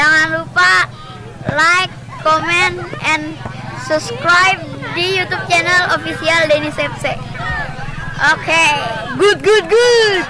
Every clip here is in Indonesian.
Jangan lupa like, comment, and subscribe di YouTube channel official Dennis FC. Oke, good.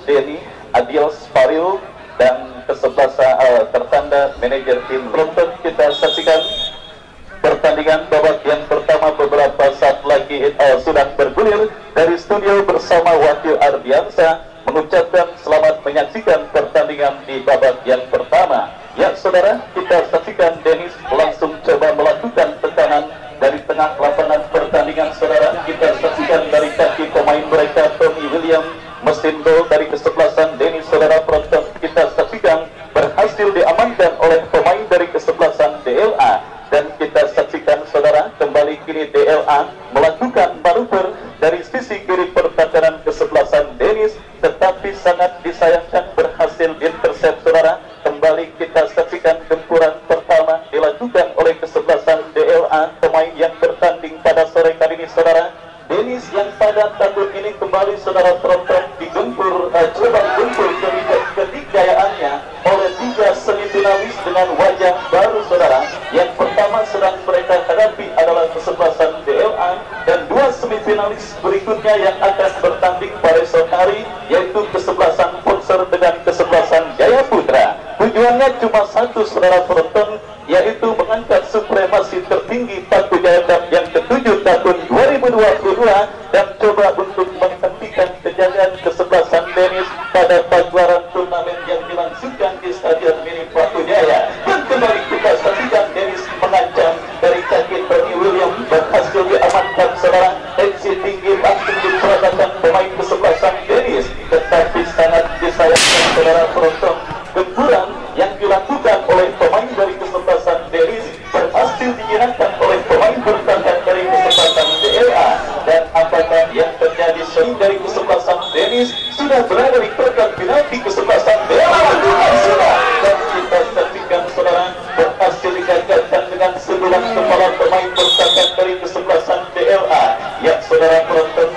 Denny, Adil Sparil, dan kesebelasan tertanda manajer tim. Penonton, kita saksikan pertandingan babak yang pertama beberapa saat lagi sudah bergulir dari studio bersama Wakil Ardiansa mengucapkan selamat menyaksikan pertandingan di babak yang pertama. Ya saudara, kita saksikan Dennis langsung coba melakukan tekanan dari tengah lapangan pertandingan. Saudara, kita saksikan dari kaki pemain mereka Tommy William, mesin gol dari kesebelasan Dennis. Saudara penonton, kita saksikan berhasil diamankan oleh pemain dari kesebelasan DLA, dan kita saksikan saudara kembali kini DLA melakukan manuver dari sisi kiri pertahanan kesebelasan Dennis, tetapi sangat disayangkan berhasil intercept. Saudara, kembali kita saksikan gempuran pertama dilakukan oleh kesebelasan DLA, pemain yang bertanding pada sore kali ini. Saudara, Dennis yang pada tahun ini kembali saudara penonton digempur, coba gempur ketigayaannya oleh 3 semifinalis dengan wajah baru. Saudara, yang pertama sedang mereka hadapi adalah kesebelasan DLA, dan 2 semifinalis berikutnya yang akan bertanding pada esok hari yaitu kesebelasan Ponser dengan kesebelasan Jayaputra. Tujuannya cuma satu saudara penonton, yaitu mengangkat supremasi tertinggi Paku Jaya yang ke-7 tahun 2022 dan coba untuk menghentikan kejayaan kesebelasan Dennis pada pagelaran turnamen yang dilangsungkan di Stadion Mini Paku Jaya. Dan kembali kita saksikan Dennis mengancam dari kaki Tommy William, berhasil diamankan saudara. Tensi tinggi langsung diperagakan pemain kesebelasan Dennis, tetapi sangat disayangkan saudara penonton, gempuran yang dilakukan oleh pemain dari kesebelasan Dennis berhasil dinyatakan oleh pemain bertahan dari kesebelasan DLA. Dan apakah yang terjadi? Sering dari kesebelasan Dennis sudah berada di kotak penalti kesebelasan DLA, dan kita saksikan saudara berhasil digagalkan dengan sebulan kepala pemain bertahan dari kesebelasan DLA. Ya saudara penonton,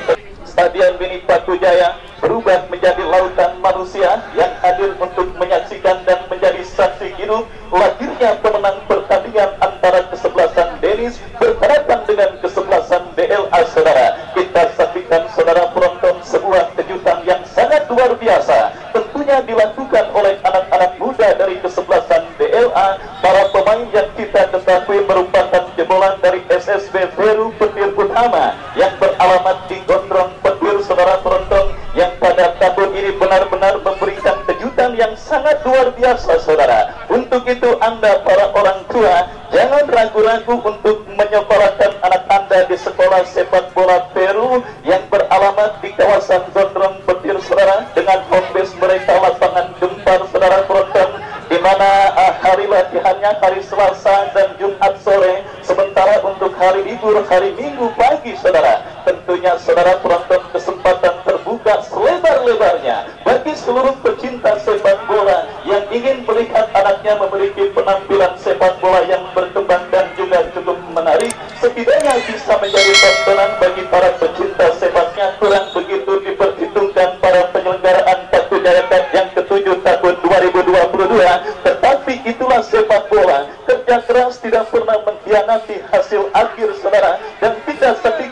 Stadion Mini Paku Jaya berubah menjadi lautan manusia yang hadir untuk menyaksikan dan menjadi saksi hidup lahirnya pemenang pertandingan antara kesebelasan Dennis berhadapan dengan kesebelasan DLA. Saudara, kita saksikan saudara penonton sebuah kejutan yang sangat luar biasa tentunya dilakukan oleh anak-anak muda dari kesebelasan DLA. Para pemain yang kita ketahui merupakan jebolan dari SSB Veru Petir Utama yang beralamat di Gondrong Petir. Saudara penonton, yang pada tahun ini benar-benar memberikan kejutan yang sangat luar biasa saudara. Untuk itu Anda para orang tua jangan ragu-ragu untuk menyekolahkan anak Anda di sekolah sepak bola Peru yang beralamat di kawasan Gondrong Petir saudara, dengan home base mereka lapangan Gempar saudara penonton, di mana hari latihannya hari Selasa dan Jumat sore, sementara untuk hari libur hari Minggu pagi saudara. Tentunya saudara penonton, kesempatan terbuka selebar-lebarnya bagi seluruh pecinta sepak bola yang ingin melihat anaknya memiliki penampilan sepak bola yang berkembang dan juga cukup menarik, setidaknya bisa menjadi tontonan bagi para pecinta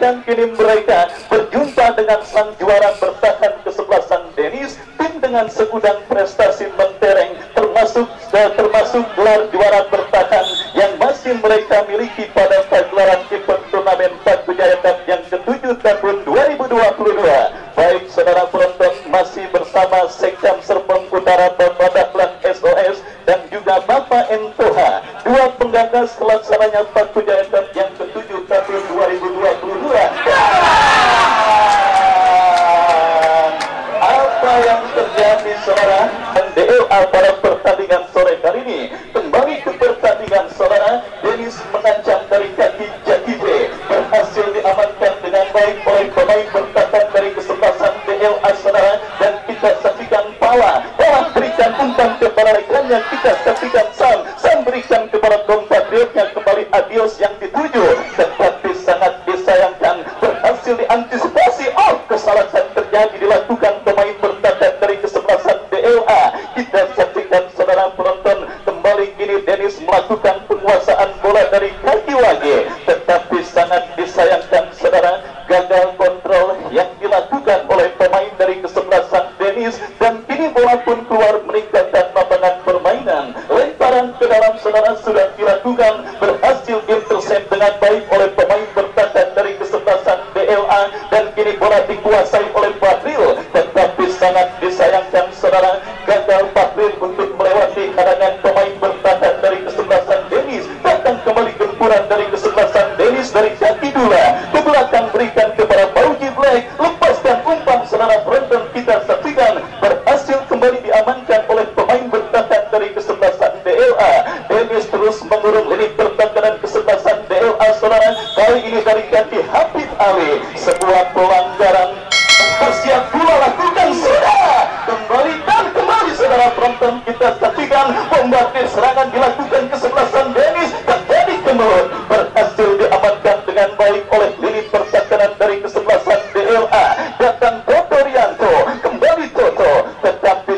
saksikan kini mereka berjumpa dengan sang juara bertahan kesebelasan Dennis, tim dengan segudang prestasi mentereng termasuk gelar juara bertahan yang masih mereka miliki pada pagelaran event turnamen Paku Jaya Cup yang ke-7 tahun 2022. Baik saudara penonton, masih bersama Sekam Serpong Utara Bapak Dahlan SOS dan juga Bapak Entoha, dua penggagas pelaksananya Paku Jaya Cup yang ke-7 tahun 2022. Apa yang terjadi saudara? DLA pada pertandingan sore kali ini kembali ke pertandingan saudara. Dennis mengancam dari kaki Jaki J berhasil diamankan dengan baik oleh pemain bertahan dari kesebelasan DLA saudara, dan kita saksikan Pala berikan umpan kepada rekannya, kita saksikan Sam berikan kepada kompatriotnya kembali adios yang dituju, tetapi sangat disayangkan berhasil diantisipasi. Kesalahan terjadi dilakukan pemain bertahan dari kesebelasan DLA. Kita saksikan saudara penonton, kembali kini Dennis melakukan penguasaan bola dari kaki Wage, tetapi sangat disayangkan saudara, gagal kontrol yang dilakukan oleh pemain dari kesebelasan Dennis, dan kini bola pun keluar meninggalkan lapangan permainan. Lemparan ke dalam saudara sudah dilakukan, berhasil intercept dengan baik oleh pemain bertahan dari kesebelasan DLA, dan kini bola dikuasai oleh Fadril, tetapi sangat disayangkan saudara, gagal Fadril untuk melewati hadangan pemain bertahan dari kesebelasan Dennis. Datang kembali gempuran dari kesebelasan Dennis dari Jaki Dula ke belakang, berikan kepada Fauji Black, lepaskan umpan saudara penonton, kita saksikan berhasil kembali diamankan oleh pemain bertahan dari kesebelasan DLA. Dennis terus mengurung lini pertahanan kesebelasan DLA saudara, kali ini dari kaki Habib Ali, sebuah pelanggaran bersiap pula lakukan sudah kembali saudara penonton, kita saksikan bombardir serangan dilakukan kesebelasan Dennis, terjadi kemelut, berhasil diamankan dengan baik oleh lini pertahanan dari kesebelasan DLA. Datang Toto Rianto, kembali Toto, tetapi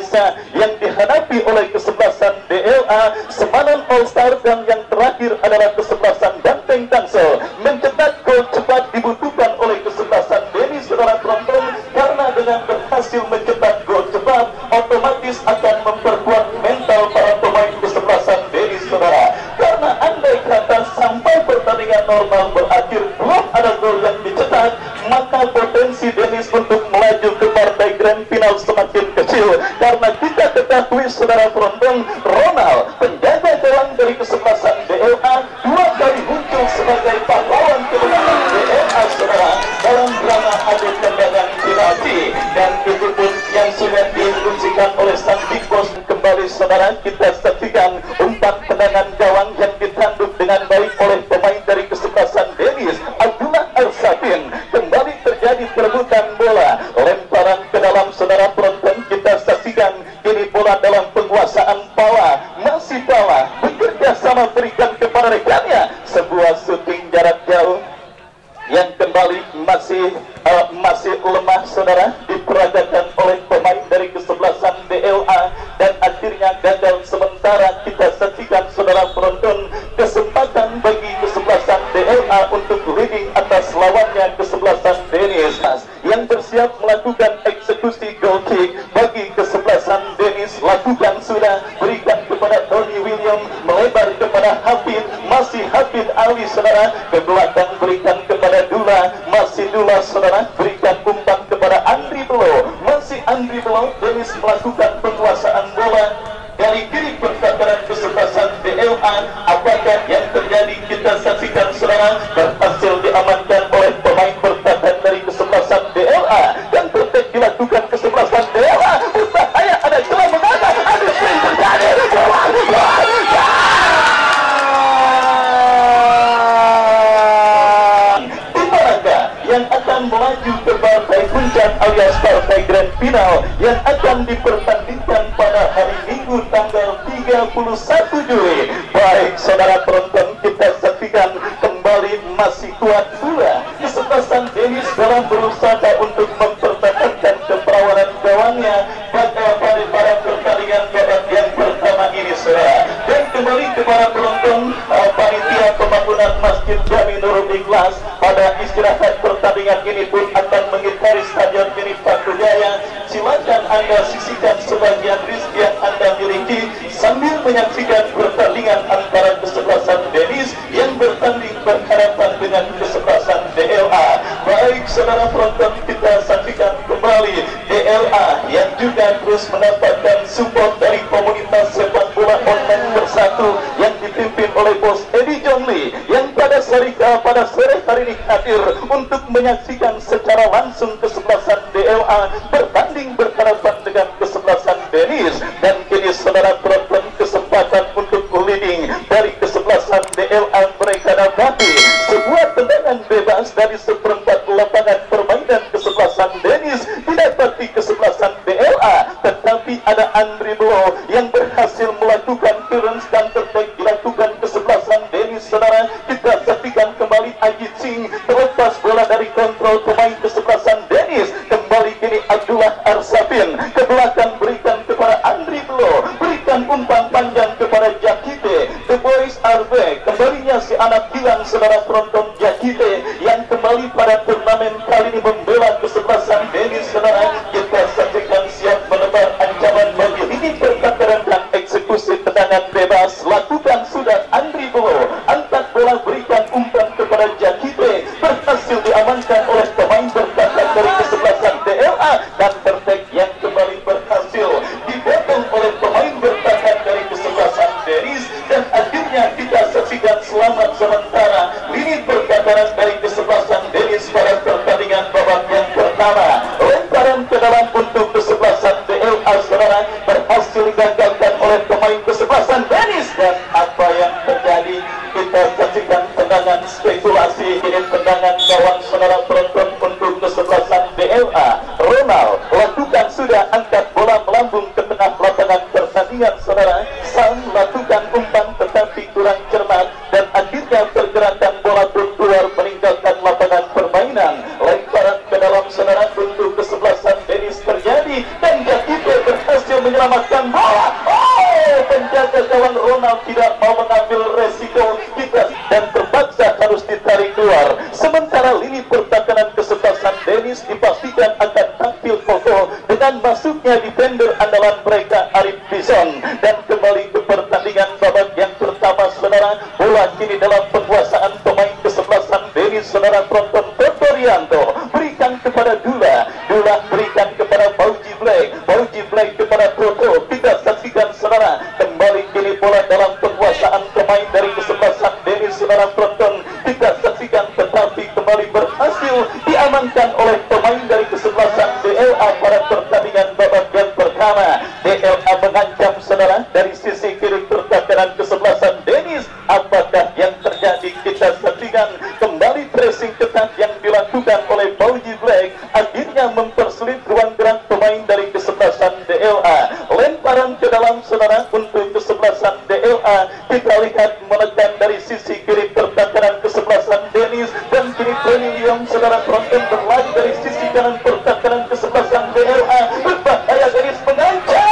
yang dihadapi oleh kesebelasan DLA Semanan All Star, dan yang terakhir adalah kesebelasan Banteng Tangsel. Mencetak gol cepat dibutuhkan oleh kesebelasan Dennis saudara penonton, karena dengan berhasil mencetak gol cepat otomatis akan memperkuat mental para pemain kesebelasan Dennis saudara, karena andai kata sampai pertandingan normal berakhir belum ada gol yang dicetak, maka potensi Dennis untuk melaju ke partai grand final semakin kecil, karena kita ketahui saudara penonton, Ronald penjaga gawang dari kesebelasan DLA dua kali muncul sebagai pahlawan kemenangan DLA saudara dalam drama adu tendangan penalti, dan itu pun yang sudah diinstruksikan oleh sang big boss. Kembali saudara, kita saksikan umpan tendangan gawang yang ditanduk dengan baik oleh pemain dari kesebelasan Dennis, Abdullah Al-Sabin. Kembali terjadi perebutan bola, lemparan ke dalam saudara penonton, kita saksikan kini bola dalam penguasaan Pala, masih Pala bekerja sama berikan kepada rekannya, sebuah syuting jarak jauh yang kembali masih lemah saudara, diperagakan oleh pemain dari kesebelasan DLA, dan akhirnya gagal sementara. Kita saksikan saudara penonton, kesempatan bagi kesebelasan DLA untuk leading atas lawannya kesebelasan Dennis, yang bersiap melakukan eksekusi goal kick bagi kesebelasan Dennis. Lakukan sudah, berikan kepada Tony William, melebar kepada Habib, masih Habib Ali saudara, ke belakang berikan kepada Dula, masih Dula saudara, berikan umpan kepada Andri Belo, masih Andri Belo. Dennis melakukan penguasaan bola dari kiri pertahanan kesebelasan DLA. Apakah yang terjadi? Kita saksikan saudara, berhasil diamankan oleh pemain bertahan dari kesebelasan DLA, dan protek dilakukan kesebelasan DLA. Berbahaya, ada celah mengalah, ada sering terjadi. Yang akan melaju ke partai puncak alias partai grand final yang akan dipertandingkan pada hari Minggu tanggal 31 Juli. Baik saudara penonton, kita saksikan kembali masih kuat pula kesebelasan Dennis dalam berusaha untuk mempertahankan keperawanan gawangnya pada pertandingan babak yang pertama ini saudara. Dan kembali kepada penonton, panitia pembangunan Masjid Jami Nurul Ikhlas pada istirahat pertama pertandingan ini pun akan mengitari stadion Mini Pakujaya. Silakan Anda sisihkan sebagian rezeki yang Anda miliki sambil menyaksikan pertandingan antara kesebelasan Dennis yang bertanding berhadapan dengan kesebelasan DLA. Baik saudara penonton, kita saksikan kembali DLA yang juga terus mendapatkan support dari komunitas sepak bola online bersatu yang dipimpin oleh Bos Eddie John Lee yang pada sore hari ini hadir untuk menyaksikan secara langsung kesebelasan DLA bertanding berhadapan dengan kesebelasan Dennis. Dan kini saudara penonton, kesempatan untuk leading dari kesebelasan DLA mereka dapati sebuah tendangan bebas dari seperempat lapangan permainan kesebelasan Dennis didapati kesebelasan DLA, tetapi ada Andri Blow yang berhasil melakukan clearance dan terbaik dilakukan kesebelasan Dennis. Saudara, kita saksikan kembali Ajit Singh terlepas bola dari kontrol pemain kesebelasan Dennis. Kembali kini Abdullah Arsafin ke belakang, berikan kepada Andri Blow, berikan umpan panjang kepada Jakite. The boys are back. Kembalinya si anak hilang saudara penonton, Jakite yang kembali pada turnamen kali ini membela kesebelasan Dennis. Saudara, kita saksikan siap menebar ancaman bagi ini pertakaran dan eksekusi tendangan bebas. Lakukan sudah Andri Blow, angkat bola, berikan umpan kepada Jakite, berhasil diamankan oleh pemain bertahan dari kesebelasan DLA, dan perfect yang kembali berhasil dipotong oleh pemain bertahan dari kesebelasan Dennis. Dan akhirnya kita saksikan selamat sementara lini pertahanan dari kesebelasan Dennis pada pertandingan babak yang pertama. Lemparan ke dalam untuk kesebelasan DLA saudara berhasil digagalkan oleh pemain kesebelasan Dennis. Dan apa yang terjadi, kita saksikan tendangan spekulasi, ini tendangan gawang saudara penonton untuk kesebelasan DLA. Ronald lakukan sudah angkat bola melambung ke tengah lapangan pertandingan saudara. Sam lakukan umpan tetapi kurang cermat dan akhirnya pergerakan bola pun keluar meninggalkan lapangan permainan. Lemparan ke dalam saudara untuk kesebelasan Dennis terjadi dan Jakite berhasil menyelamatkan bola. Penjaga gawang Ronald tidak mau mengambil resiko kita dan terpaksa harus ditarik keluar. Sementara lini pertahanan kesebelasan Dennis dipastikan akan tampil kokoh dengan masuknya defender andalan mereka Arif Bison. Dan kembali ke pertandingan babak yang pertama saudara, bola kini dalam penguasaan pemain kesebelasan Dennis. Saudara penonton, Toto Rianto berikan kepada Dula, Dula berikan kepada Bauji Black, Bauji Black kepada Toto. Kita saksikan saudara, kembali kini bola dalam penguasaan pemain dari kesebelasan Dennis. Saudara penonton, kita saksikan tetapi kembali berhasil diamankan oleh pemain dari kesebelasan DLA pada pertandingan babak yang pertama. DLA mengancam saudara dari sisi kiri pertahanan kesebelasan Dennis. Apakah yang terjadi? Kita saksikan kembali pressing ketat yang dilakukan oleh Bauji Black akhirnya mempersulit ruang gerak pemain dari kesebelasan DLA. Lemparan ke dalam saudara untuk kesebelasan DLA, kita lihat menekan dari sisi kiri pertahanan kesebelasan Dennis. Dan kini Premium saudara penonton berlari dari sisi kanan pertahanan kesebelasan DLA. Berbahaya, Dennis mengancam.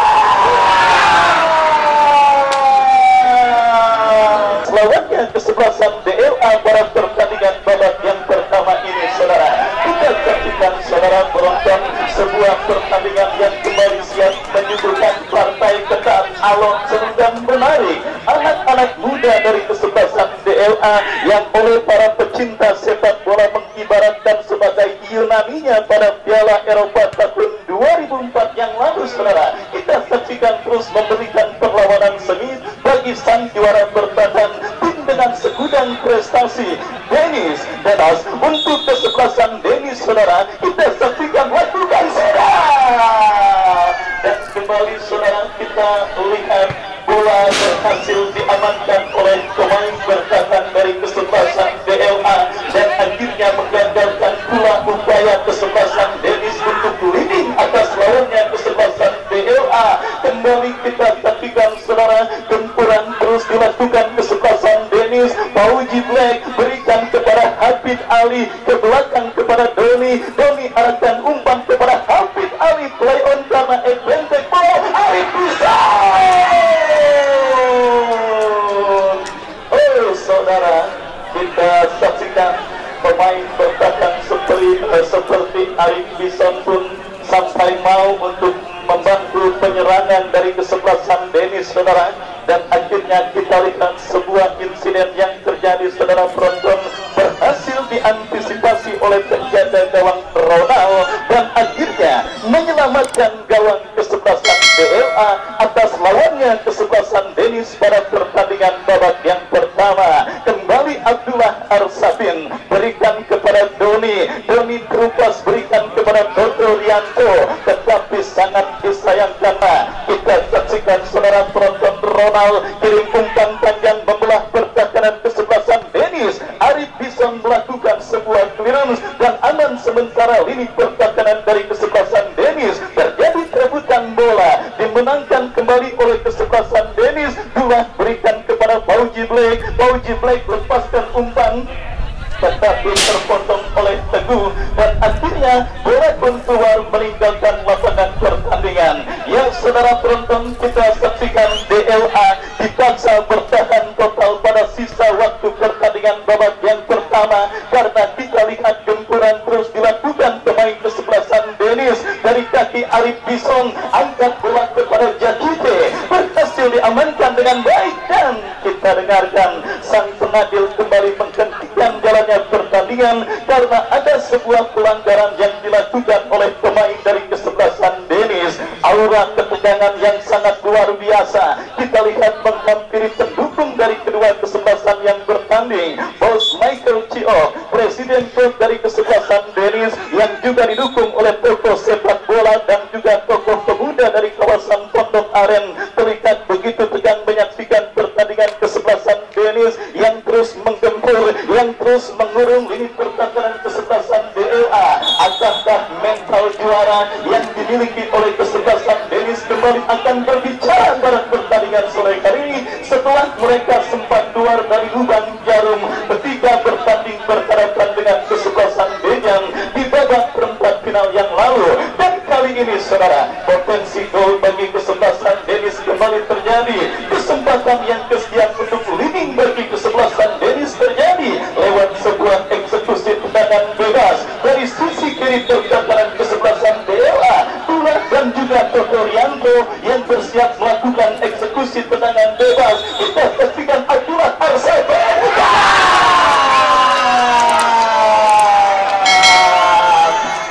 Lawannya kesebelasan DLA pada pertandingan babak yang pertama ini saudara. Kita saksikan saudara penonton sebuah pertandingan yang kembali siap menyuguhkan partai ketat, alot, seru dan menarik. Anak-anak muda dari kesebelasan DLA yang oleh para pecinta sepak bola mengibaratkan sebagai Yunaninya pada Piala Eropa tahun 2004 yang lalu saudara. Kita saksikan terus memberikan perlawanan sengit bagi sang juara bertahan tim dengan segudang prestasi Dennis. Denas untuk kesebelasan Dennis saudara, kita saksikan lakukan sudah. Dan kembali saudara, kita lihat bola berhasil diamankan oleh pemain bertahan dari kesebelasan DLA dan akhirnya menggagalkan pula upaya kesebelasan Dennis untuk leading atas lawannya kesebelasan DLA. Kembali kita saksikan saudara, gempuran terus dilakukan kesebelasan Dennis. Bauji Black berikan kepada Hafid Ali, ke belakang kepada Doni, Doni arahkan umpan kepada Hafid Ali, play on karena advantage ball, Ali bisa. Saudara, kita saksikan pemain bertahan seperti seperti Arif Bison pun sampai mau untuk membantu penyerangan dari kesebelasan Denis, saudara. Dan akhirnya kita lihat sebuah insiden yang terjadi, saudara penonton, berhasil diantisipasi oleh penjaga gawang Ronald dan akhirnya menyelamatkan gawang kesebelasan DLA atas lawannya kesebelasan Denis pada pertandingan babak yang pertama. Kembali Abdullah Arsafin berikan kepada Doni Trupas berikan kepada Toto Rianto, tetapi sangat disayangkan kita saksikan saudara penonton, Ronald kirim umpan panjang membelah pertahanan kesebelasan Denis. Arif Bison melakukan sebuah clearance dan aman sementara lini pertahanan dari kesebelasan Denis. Terjadi perebutan bola, dimenangkan kembali oleh kesebelasan Denis. Dua berikan kepada Fauji Black lepaskan umpan tetapi terpotong oleh Teguh dan akhirnya bola pun keluar meninggalkan lapangan pertandingan. Ya saudara penonton, kita saksikan DLA dipaksa bertahan total pada sisa waktu pertandingan babak yang pertama karena kita lihat gempuran terus dilakukan pemain kesebelasan Denis. Dari kaki Arif Bison angkat bola kepada Jakite, berhasil diamankan dengan baik dan kita dengarkan sang pengadil kembali menghentikan jalannya pertandingan karena ada sebuah pelanggaran yang dilakukan oleh pemain dari kesebelasan Denis. Aura ketegangan yang sangat luar biasa kita lihat menghampiri pendukung dari kedua kesebelasan yang bertanding. Bos Michael Cio, presiden klub dari kesebelasan Denis yang juga didukung oleh tokoh sepak bola dan juga tokoh pemuda dari kawasan Pondok Aren, terlihat begitu tegang menyaksikan pertandingan kesebelasan Denis yang terus menggempur, yang terus mengurung lini pertahanan kesebelasan DLA. Akankah mental juara yang dimiliki oleh kesebelasan Denis kembali akan berbicara pada pertandingan sore hari ini setelah mereka sempat keluar dari lubang jarum ketika bertanding berhadapan dengan kesebelasan Dejang di babak perempat final yang lalu. Dan kali ini saudara, potensi gol bagi kesebelasan Denis kembali terjadi. Kesempatan yang kesekian untuk leading bagi kesebelasan Denis terjadi lewat sebuah eksekusi tendangan bebas dari sisi kiri pertahanan kesebelasan DLA. Tulah dan juga Toto Rianto yang bersiap melakukan eksekusi tendangan bebas. Kita saksikan Abdullah Arsafin.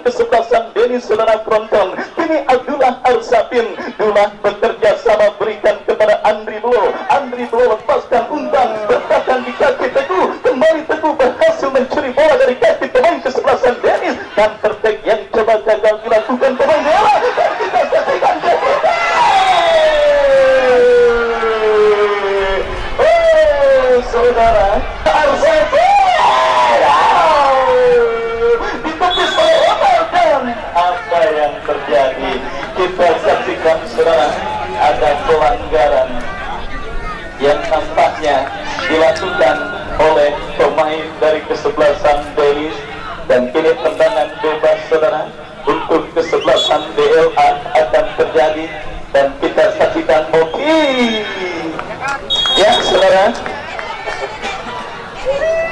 Kesebelasan Denis, saudara penonton, kini Abdullah Arsafin bekerja sama berikan kepada Andri Blo lepaskan umpan bertahan di kaki Teguh. Kembali Teguh berhasil mencuri bola dari kaki pemain kesebelasan Denis dan tertek yang coba gagal dilakukan pemain bola dan kita saksikan saudara Arsafin ditepis oleh Omar dan apa yang terjadi kita saksikan saudara, ada pelanggaran yang nampaknya dilakukan oleh pemain dari kesebelasan Denis dan kini tendangan bebas saudara untuk kesebelasan DLA akan terjadi dan kita saksikan ya saudara,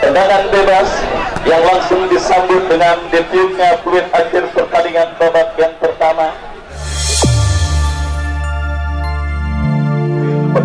tendangan bebas yang langsung disambut dengan debutnya fluid akhir pertandingan babak yang pertama.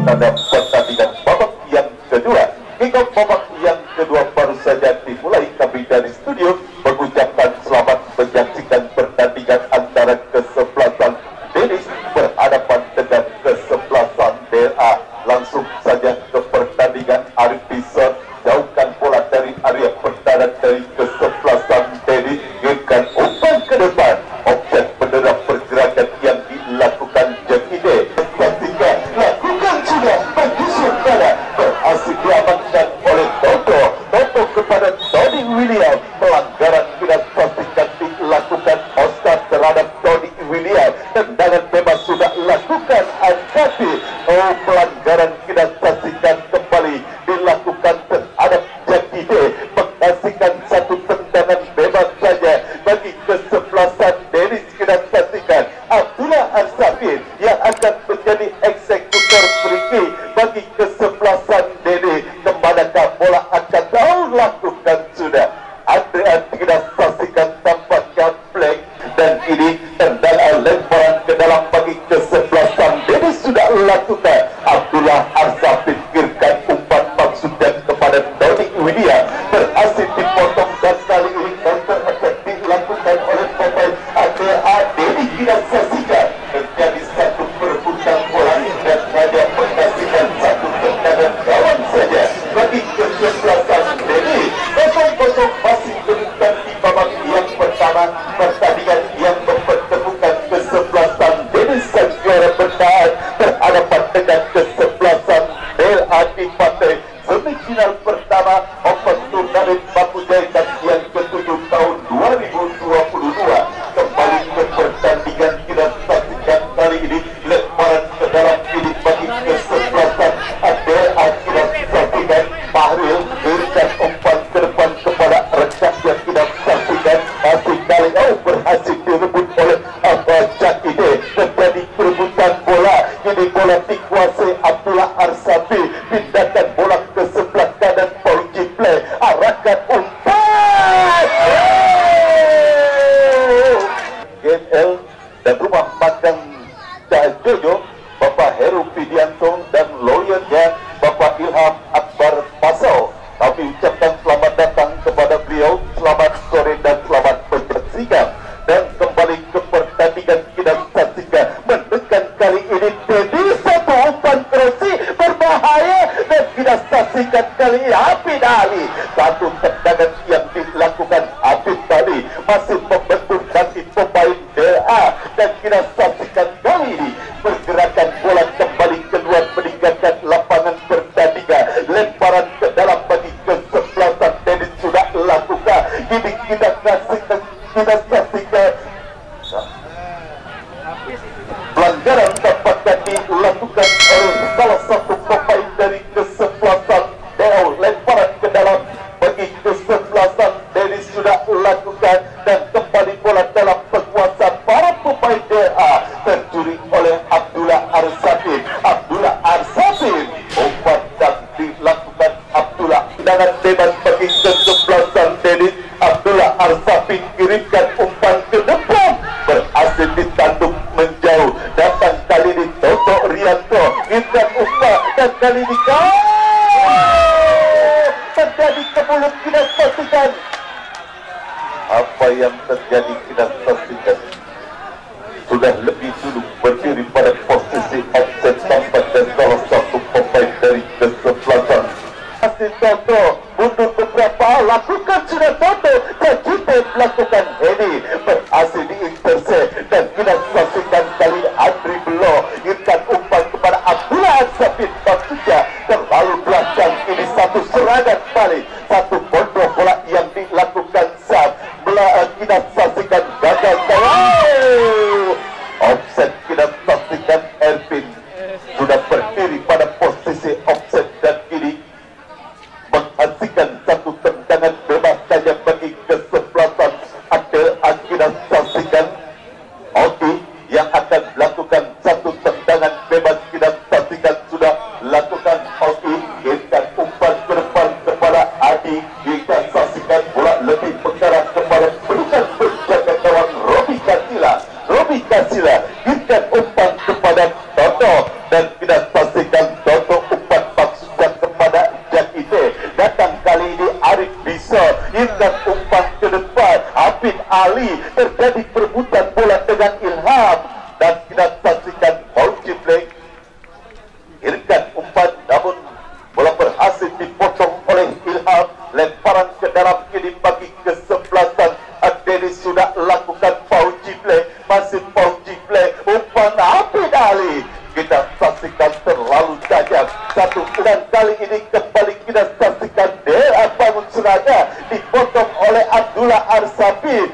Pertandingan babak yang kedua, kick-off babak yang kedua baru saja dimulai. Kami dari studio mengucapkan selamat menyaksikan pertandingan antara kesebelasan Denis berhadapan dengan kesebelasan DLA. Langsung saja ke pertandingan. Arif Bison jauhkan bola dari area pertahanan dari kesebelasan Denis, gerakan umpan ke depan, objek bendera pergerakan yang dilakukan Jakide ketika lakukan sudah berjusur pada berhasil diamankan oleh Toto kepada Tony William. Pelanggaran tidak pastikan dilakukan Oscar terhadap Tony William. Tendangan bebas sudah lakukan Angkati. Pelanggaran tidak pastikan kembali dilakukan terhadap Jakide, menghasilkan satu tendangan bebas saja bagi kesebelasan Denis. Kita saksikan Abdullah Arsafin yang akan menjadi eksekutor free kick bagi kesebelasan Denis. Kemanakah bola akan kau lakukan sudah? Anda tidak saksikan tampak pertandingan yang mempertemukan kesebelasan Dennis Sanjaya bertahan berhadapan dengan kesebelasan Del Adipate. Semifinal pertama Open Turnamen Mapujai yang ke-7 tahun 2022 kembali ke pertandingan. Kita saksikan kali ini lemparan ke dalam ini bagi kesebelasan Del Adipate. Saksikan Bahril berikan umpan ke depan kepada rekan yang tidak saksikan. Masih kali berhasil direbut oleh Jakide. Terjadi perebutan bola. Ini bola dikuasai Abdullah Arsafi. Pindahkan bola ke sebelah kanan Paul Jiple. Arahkan umpan. GL dan rumah makan Cak Jojo, Bapak Heru Pidianto dan lawyernya Bapak Ilham Akbar Pasau. Kami ucapkan selamat datang kepada beliau, selamat sore dan selamat menyaksikan. Dan kembali ke pertandingan kita saksikan. Mendekat kali ini jadi satu umpan krosi berbahaya dan kita saksikan kali ini Hafid Ali. Satu tendangan yang dilakukan Hafid tadi masih membentur kaki pemain DA dan kita saksikan kali ini pergerakan bola kembali keluar meninggalkan lapangan pertandingan. Lemparan ke dalam bagi kesebelasan Dennis sudah lakukan. Ini kita saksikan pelanggaran dapatkan dilakukan oleh salah satu pemain dari kesebelasan Deo. Lemparan ke dalam bagi kesebelasan Dennis sudah lakukan dan kembali bola dalam penguasaan para pemain DA tercuri oleh Abdullah Arsafi. Abdullah Arsafi umpan yang dilakukan Abdullah. Tendangan bebas bagi kesebelasan Dennis. Abdullah Arsafi kirimkan umpan ke depan, berhasil ditanduk menjauh. Datang kali ini Toto Rianto kirimkan umpan dan kali ini terjadi ke mulut. Kita saksikan apa yang terjadi. Kita saksikan sudah lebih dulu berdiri pada posisi offset sampai dan salah satu pemain dari kesebelasan. Masih Toto mundur beberapa, lakukan sudah Toto. Kita melakukan ini berhasil diintercept dan kita saksikan kali Andri Belo kirimkan umpan kepada Abdullah Sabit Batuja. Terlalu belakang ini satu serangan balik, satu kontrol bola yang dilakukan Sam. Kita saksikan gagal. Offset kita saksikan Ervin sudah berdiri pada posisi offset dan kini menghasilkan satu tendangan bebas saja bagi kesebelasan Adel. Kita saksikan Oki yang akan melakukan satu tendangan bebas. Kita saksikan sudah lakukan Oki kirimkan umpan ke depan kepada Adi. Kita saksikan bola lebih mengarah kepada pelukan penjaga gawang Robi Kasila. Robi Kasila kirimkan umpan kepada Toto dan kita saksikan Toto umpan maksudnya kepada Jakite. Datang kali ini Arif bisa kirimkan umpan ke depan Hafid Ali. Terjadi perebutan bola dengan Ilham dan kita saksikan Paul Jiple kirimkan umpan namun bola berhasil dipotong oleh Ilham. Lemparan ke dalam ini bagi kesebelasan Dennis sudah lakukan Paul Jiple. Masih Paul Jiple umpan Hafid Ali. Kita saksikan terlalu tajam. Satu dan kali ini kembali kita saksikan Dea bangun serangan dipotong oleh Abdullah Arsafi.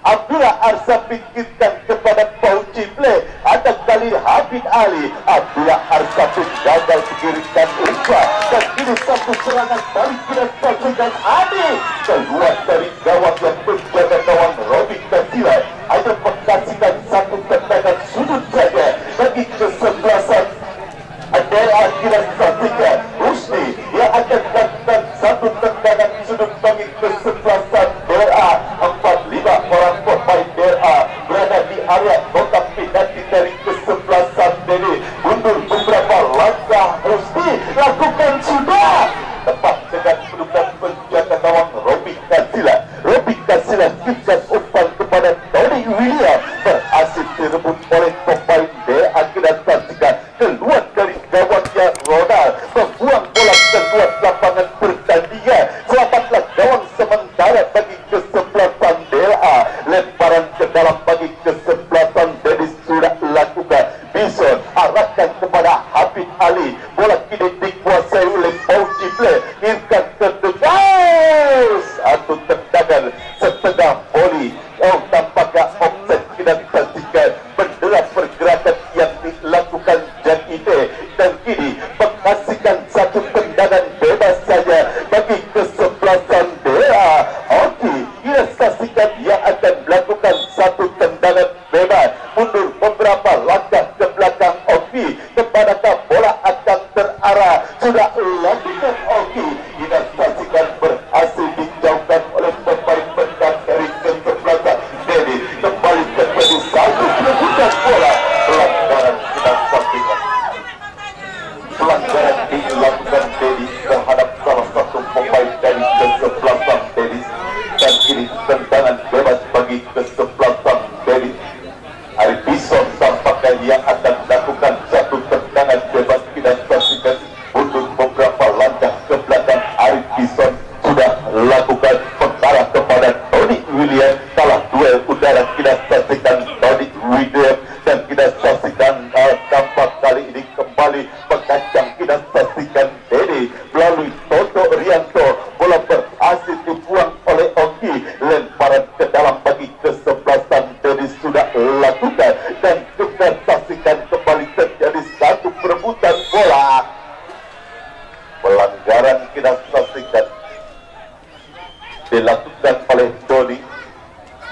Abdullah Arsafi kirimkan kepada Paul Jiple. Ada kali Hafid Ali. Abdullah Arsafi gagal mengirimkan umpan dan ini satu serangan balik. Kita saksikan Adi keluar dari gawang yang penjaga gawang Robi Kasila. Ada mengkasihkan satu tendangan sudut saja bagi kesebelasan Adela. Kita saksikan Rusdi yang akan melakukan satu tendangan sudut bagi kesebelasan DRA. 4-5 orang pemain DRA berada di area kotak penalti dari kesebelasan Deni. Mundur beberapa langkah Rusdi lakukan sudah tepat dengan pelukan penjaga gawang Robi Kasila. Robi Kasila kirimkan umpan kepada Doni dalam bagi kesebelasan Dennis sudah lakukan. Bison arahkan kepada Habib Ali, bola kini dikuasai oleh Fauji Play, irkan ke depan, satu tendangan setengah voli. Oh, tampaknya offset kita saksikan bendera pergerakan yang dilakukan Jakite, dan kini menghasilkan satu tendangan bebas saja bagi kesebelasan DA. Oke, kita saksikan yang akan melakukan satu tendangan bebas, mundur beberapa langkah ke belakang. Oke, kemanakah bola akan terarah? Sudah lakukan. Oke, kita saksikan berhasil dijauhkan oleh pemain pendang dari kesebelasan Dedi. Kembali terjadi satu perebutan bola. Pelanggaran kita saksikan. Pelanggaran dilakukan Dedi terhadap salah satu pemain dari kesebelasan Dedi, dan kini tendangan bebas bagi kesebelasan Dedi. Ari Bison tampaknya yang akan melakukan satu tendangan bebas. Kita saksikan mundur beberapa langkah ke belakang. Ari Bison sudah lakukan mengarah kepada Tony William. Kalah duel udara. Kita saksikan Tony William, dan kita saksikan tampak kali ini kembali mengacang. Kita saksikan Dedi melalui Toto Rianto, bola berhasil dibuang oleh Oki, lemparan ke dalam bagi kesebelasan Dedi sudah lakukan, dan kita saksikan kembali terjadi satu perebutan bola. Pelanggaran kita saksikan dilakukan oleh Doni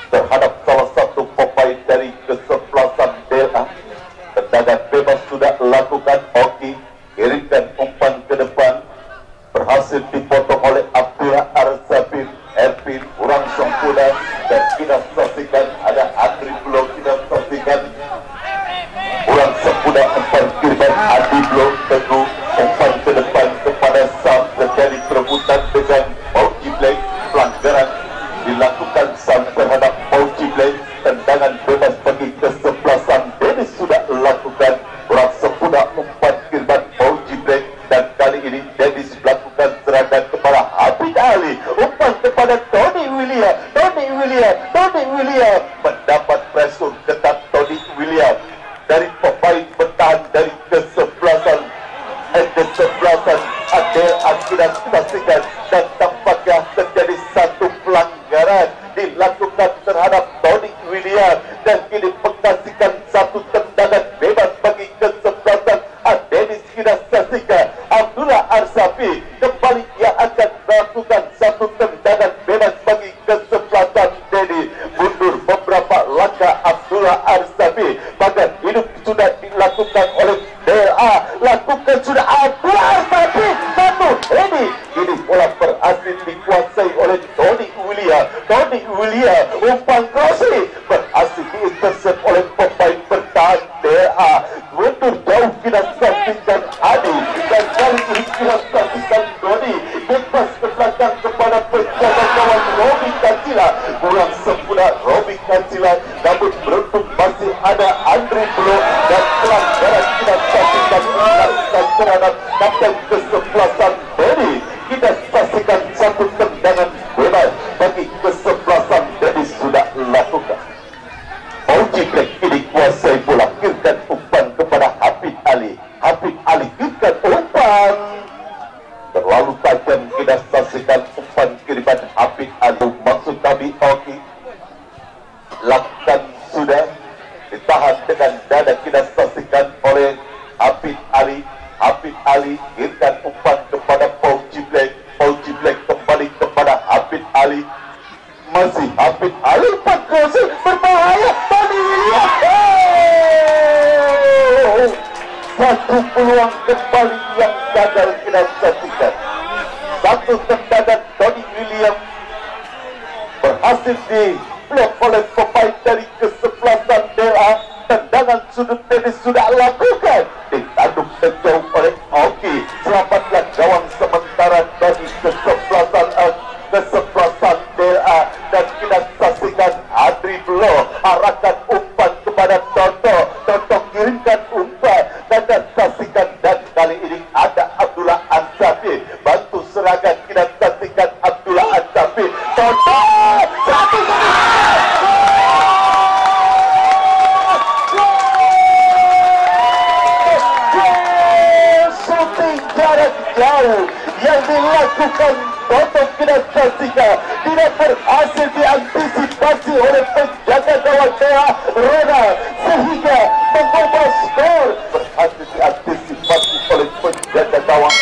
terhadap salah satu pemain dari kesebelasan DA. Tendangan bebas sudah lakukan. Oki kirimkan umpan ke depan, berhasil dipotong oleh Abdullah Arsafin. Ervin kurang sempurna, dan kita saksikan ada Adri Blok. Kita saksikan kurang sempurna umpan kiriman Adi Blok. Teguh umpan ke depan kepada Sam, terjadi perebutan dengan Fauji Black. Pelanggaran dilakukan Sam terhadap Fauji Black. Tendangan bebas bagi kesebelasan Dennis sudah lakukan. Kurang sempurna umpan kiriman Fauji Black, dan kali ini Dennis melakukan serangan kepada Habib Ali. Umpan kepada Tony William. Tony William mendapat pressure ketat. Tony William dari pemain bertahan dari kesebelasan Adel Akidas saksikan, dan tampaknya terjadi satu pelanggaran dilakukan terhadap Tony William, dan kini menghasilkan satu tendangan bebas bagi kesebelasan Dennis. Kita saksikan Abdullah Arsafi kembali yang akan melakukan satu tendangan bebas bagi kesebelasan Dedi. Mundur beberapa langkah Abdullah Arsafi, maka hidup sudah dilakukan oleh DA. Lakukan sudah Abdullah Arsafi. Satu Dedi. Ini bola berhasil dikuasai oleh Tony William. Umpan crossing berhasil diintercept oleh pemain bertahan DA. Mundur jauh kita saksikan Adi, dan kali ini kita saksikan Doni bebas ke belakang kepada penjaga gawang Robi Kancila. Kurang sempurna Robi Kancila, namun beruntung masih ada Andre Blok, dan pelanggaran kita saksikan terhadap kapten kesebelasan Dedi. Kita saksikan satu tendangan bebas bagi kesebelasan Dedi sudah lakukan. Fauji Black ini kuasai bola, kirkan umpan kepada Habib Ali. Habib Ali kirkan umpan terlalu tajam. Kita saksikan umpan kiriman Habib Ali. Maksud kami Oki lakukan sudah ditahan dengan dada. Kita saksikan oleh Habib Ali. Habib Ali kirkan umpan kepada Fauji Black. Fauji Black kembali kepada Habib Ali. Masih Habib Ali, umpan crossing berbahaya. Tony William. Satu peluang kembali yang gagal kita saksikan. Satu tendangan Tony William berhasil diblok oleh pemain dari kesebelasan DA. Tendangan sudut tenis sudah lakukan, ditanduk sejauh oleh Oki. Selamatlah gawang sementara dari kesebelasan DA, dan kita saksikan Adri Blo arahkan umpan kepada Toto. Toto kirimkan umpan, dan kita saksikan, dan kali ini ada Abdullah Ansafi bantu serangan. Kita saksikan Abdullah Ansafi. Toto satu dilakukan Toto kita saksikan tidak berhasil diantisipasi oleh penjaga gawang Ronald sehingga mengubah skor. Berhasil diantisipasi oleh penjaga gawang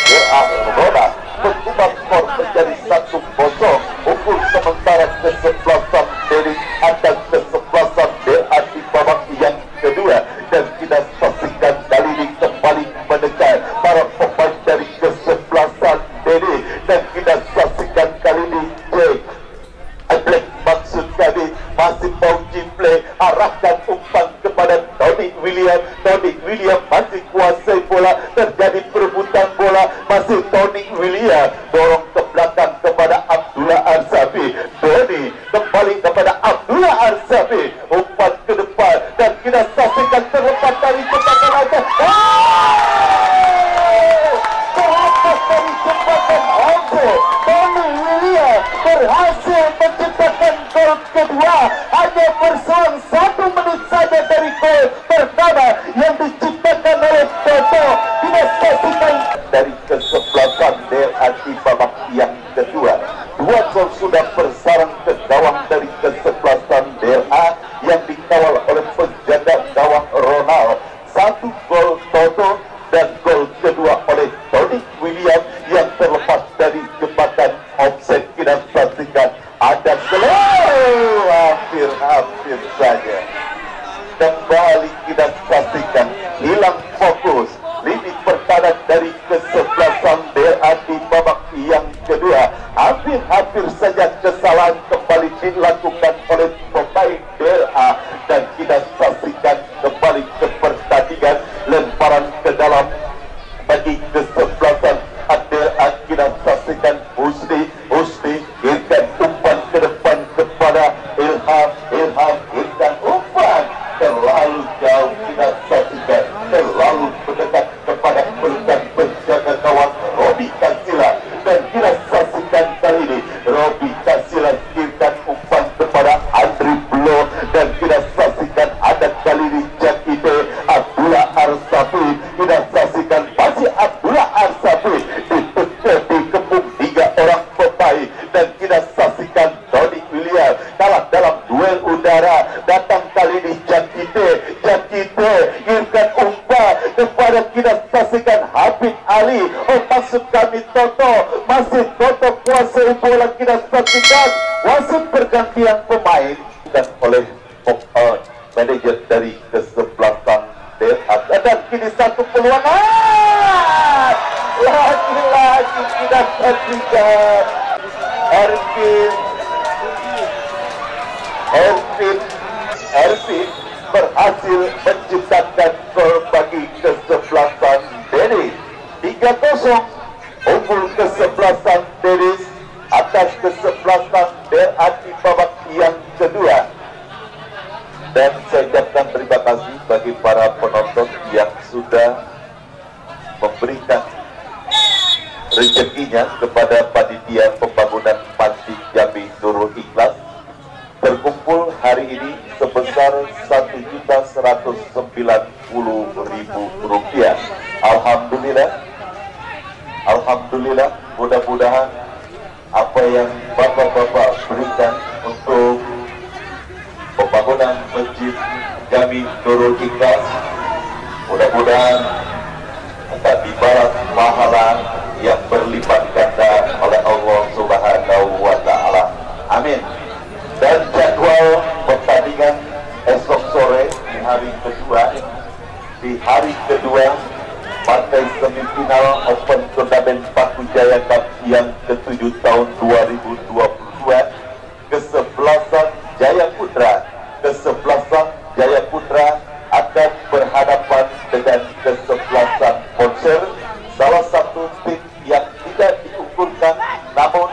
Ronald mengubah skor menjadi 1-0. Unggul sementara kesebelasan dari atas kesebelasan DA di babak yang kedua, dan kita saksikan kali ini kembali mendekat para pemain dari kesebelasan DD, dan kita saksikan kali ini Black maksud kami masih mau jiplay, arahkan umpan kepada Tony William. Tony William masih kuasai bola, terjadi perebutan bola, masih Tony William dorong ke belakang kepada Abdullah Arsafi. Tony kembali kepada Abdullah Arsafi, umpan ke depan, dan kita saksikan terlepas dari jembatan atas. Terlepas dari jembatan Oke, Tony William berhasil menciptakan gol kedua hanya berselang 1 menit saja dari gol pertama yang diciptakan oleh Toto. Kita saksikan dari kesebelasan DA di babak yang kedua. 2 gol sudah bersarang ke gawang dari kesebelasan DA yang dikawal oleh penjaga gawang Ronald. 1 gol Toto dan gol kedua oleh Tony William yang terlepas dari jembatan offset. Kita saksikan ada hampir saja. Kembali kita saksikan hilang fokus lini pertahanan dari kesebelasan DA di babak yang kedua. Hampir saja kesalahan kembali dilakukan oleh pemain DA, dan kita saksikan kembali ke pertandingan lemparan ke dalam bagi kesebelasan DA. Kita saksikan Husni kirimkan umpan ke depan kepada Ilham kirimkan umpan terlalu jauh. Kita saksikan terlalu mendekat kepada pelukan penjaga gawang Robi Kasila, dan kita saksikan kali ini Robi Kasila kirimkan umpan kepada Andri Blo, dan kita saksikan ada kali ini Jakite Abdullah Arsafi. Kita saksikan masih Abdullah Arsafi dikepung 3 orang pemain, dan kita saksikan Tony William kalah dalam duel udara. Datang kali ini Jakite kirimkan umpan kepada, kita saksikan Habib Ali. Maksud kami Toto, masih Toto kuasai bola. Kita saksikan wasit pergantian pemain dan oleh manajer dari kesebelasan DA, dan kini 1 peluang lagi kita saksikan Ervin berhasil menciptakan gol bagi kesebelasan Dennis. 3-0 unggul kesebelasan Dennis atas kesebelasan DA di babak yang kedua. Dan saya ucapkan terima kasih bagi para penonton yang sudah memberikan rezekinya kepada panitia pembangunan Panti Jambi Nurul Ikhlas, berkumpul hari ini sebesar Rp1.190.000. Alhamdulillah, mudah-mudahan apa yang Bapak-Bapak berikan untuk pembangunan Masjid Jami Nurul Ikhlas, mudah-mudahan akan dibalas pahala yang berlipat ganda oleh Allah Subhanahu wa Ta'ala. Amin. Dan jadwal pertandingan esok sore di hari kedua partai semifinal Open Turnamen Paku Jaya Cup yang ke-7 tahun 2022, kesebelasan Jaya Putra akan berhadapan dengan kesebelasan Monster, salah satu tim yang tidak diunggulkan namun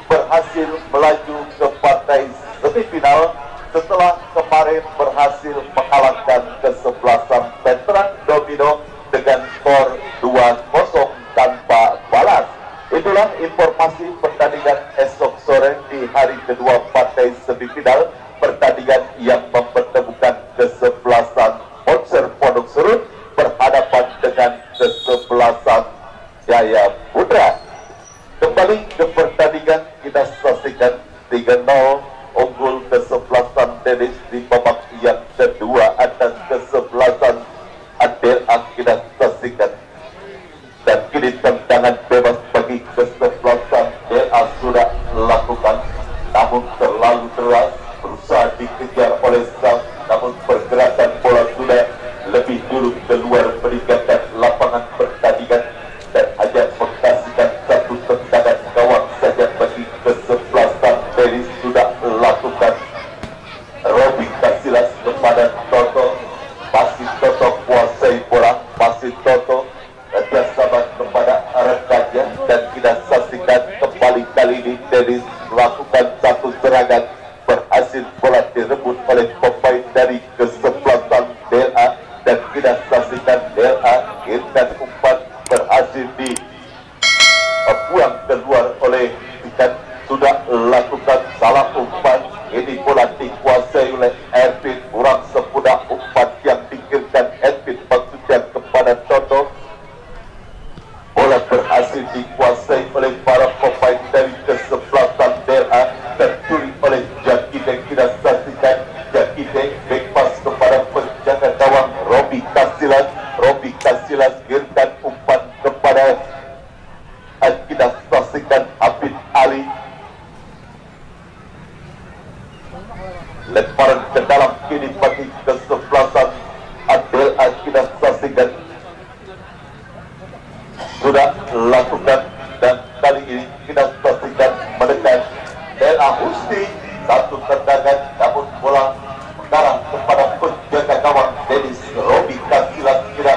berhasil melaju ke partai semifinal setelah kemarin berhasil mengalahkan kesebelasan Veteran Domino dengan skor 2-0 tanpa balas. Itulah informasi pertandingan esok sore di hari kedua partai semifinal, pertandingan yang mempertemukan kesebelasan Monster Pondok Serut berhadapan dengan kesebelasan Jaya Putra. Kembali ke kesal, namun pergerakan bola sudah lebih dulu keluar meninggalkan lapangan pertandingan dan hanya menghasilkan satu tendangan gawang saja bagi kesebelasan. Dari sudah lakukan Robi Casillas kepada Toto, masih Toto kuasai bola, masih Toto kerjasama kepada rekannya dan kita saksikan kembali kali ini Dennis melakukan satu serangan, berhasil bola direbut oleh pemain dari kesebelasan DLA dan kita saksikan DLA Irkan umpan berhasil dibuang keluar oleh Ikan. Sudah lakukan salah umpan, ini bola dikuasai oleh Ervin, kurang sempurna umpan yang dikirkan Ervin maksudnya kepada Toto. Bola berhasil dikuasai oleh para pemain dari kesebelasan DLA dan curi oleh Jakide. Kita saksikan Jakide back pass kepada penjaga gawang Robi Casillas. Robi Casillas girkan umpan kepada kita saksikan Habib Ali, lemparan ke dalam kini bagi kesebelasan DLA. Kita saksikan sudah lakukan dan kali ini kita saksikan menekan DLA Husti satu tendangan, namun bola mengarah kepada penjaga gawang Dennis. Robi Casillas kita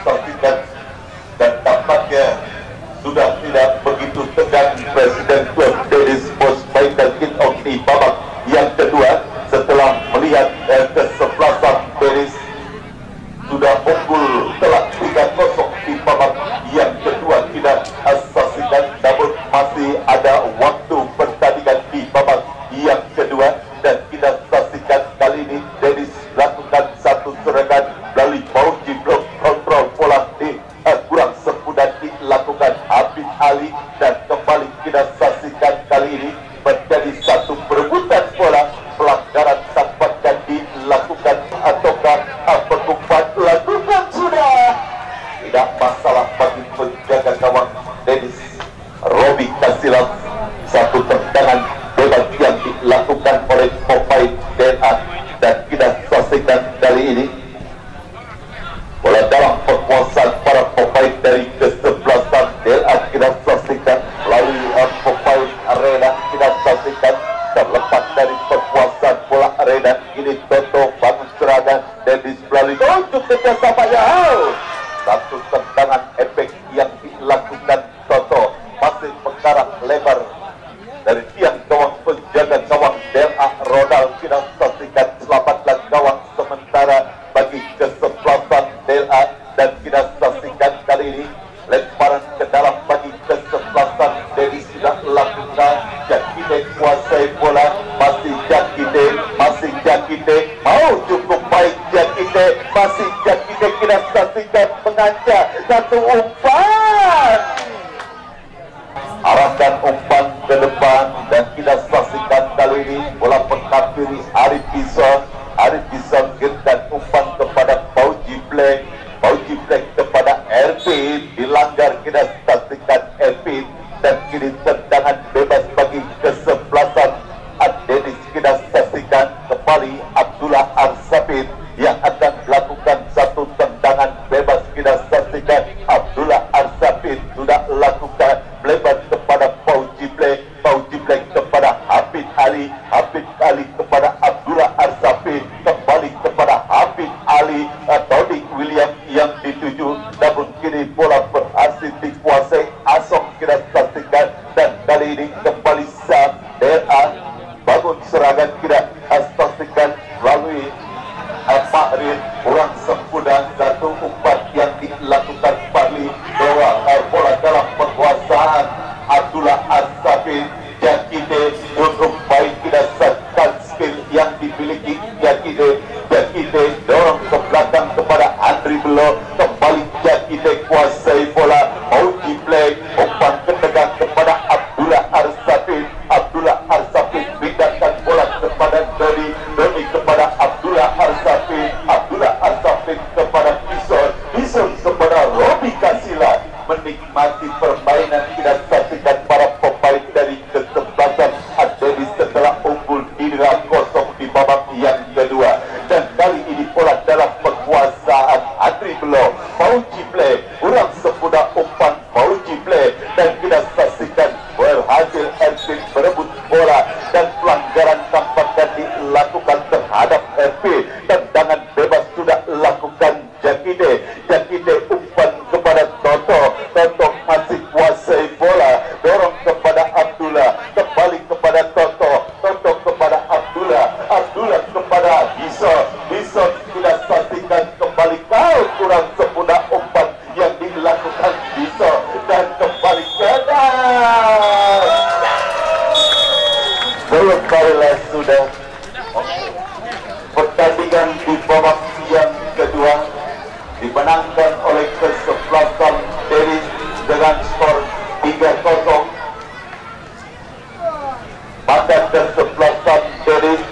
saksikan dan tampaknya sudah tidak begitu tegang Presiden Klub Dennis Bos mainkan kick off di babak yang kedua setelah melihat kesebelasan Dennis sudah unggul telak 3-0 di babak yang kedua. Kita saksikan namun masih ada waktu pertandingan di babak yang kedua dan kita saksikan kali ini Dennis lakukan satu serangan melalui Pauji blok kontrol bola di kurang sempurna dilakukan Habib Ali dan kembali kita saksikan kali ini menjadi satu perebutan bola. Pelanggaran tampaknya dilakukan ataukah pengumpan lakukan sudah tidak masalah bagi penjaga gawang Dennis Robi Casillas. Satu tendangan bebas yang dilakukan oleh pemain DLA dan kita saksikan kali ini bola dalam penguasaan para pemain dari kesebelasan DLA. Kita saksikan melalui pemain arena, kita saksikan terlepas dari penguasaan bola arena. Ini Toto bangun serangan Dennis melalui tunjuk kerjasamanya. Satu tendangan efek yang dilakukan Toto masih mengarah lebar dari tiang gawang penjaga gawang DLA Rodal. Kita saksikan selamatlah gawang sementara bagi kesebelasan DLA dan kita saksikan kali ini lemparan ke dalam bagi kesebelasan Dennis sudah lakukan. Jakide kuasai bola, masih Jakide mau cukup baik Jakide, masih Jakide kita saksikan mengancam satu umpan, arahkan umpan ke depan dan kita saksikan kali ini bola menghampiri Arif Bison girkan umpan kepada Pauji Black kepada Ervin, dilanggar. Kita saksikan Ervin dan kini tendangan bebas bagi kesebelasan Dennis. Kita saksikan kembali Abdullah Arsafid yang akan melakukan satu tendangan bebas. Kita saksikan Abdullah Arsafid sudah lakukan melebar kepada Pauji Black kepada Habib Ali kepada Abdullah Arsafid, kembali kepada Habib Ali. Tony William yang dituju, namun kini bola berhasil dikuasai Asong. Kita saksikan dan kali ini kembali Sam DLA bangun serangan. Kita saksikan melalui Fahrin, kurang sempurna satu umpan yang dilakukan Fahri. Bola dalam penguasaan Abdullah Arsafid. Jakide untuk baik, kita saksikan skill yang dimiliki Jakide dorong ke belakang kepada Andri Belo, kembali Jakide kuasai bola. Pauji Black umpan ke tengah kepada Abdullah Arsafid pindahkan bola kepada Doni kepada Abdullah Arsafid kepada Bison kepada Robi Casillas. Menikmati permainan kita saksikan para pemain dari kesebelasan Dennis setelah unggul 3-0 di babak yang kedua. tendangan bebas sudah lakukan Jakide. Jakide umpan kepada Toto. Toto masih kuasai bola, dorong kepada Abdullah, kembali kepada Toto. Toto kepada Abdullah, Abdullah kepada Bisa. Bisa tidak saksikan kembali, kau kurang sempurna umpan yang dilakukan Bisa, dan kembali ke atas. Belum kalilah sudah pertandingan di babak yang kedua dimenangkan oleh kesebelasan Deris dengan skor 3-0. Maka kesebelasan Deris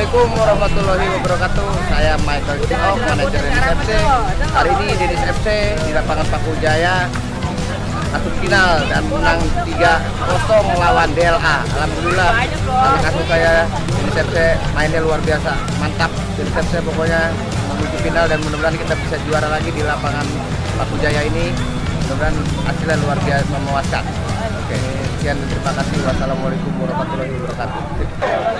Assalamualaikum warahmatullahi wabarakatuh. Saya Michael Ciok, manajer Denis FC. Hari ini Denis FC di lapangan Paku Jaya masuk final dan menang 3-0 melawan DLA. Alhamdulillah, anak asuh saya Denis FC mainnya luar biasa, mantap. Denis FC pokoknya menuju final dan mudah-mudahan kita bisa juara lagi di lapangan Paku Jaya ini. Mudah-mudahan hasilnya luar biasa memuaskan. Oke, sekian, terima kasih. Wassalamualaikum warahmatullahi wabarakatuh.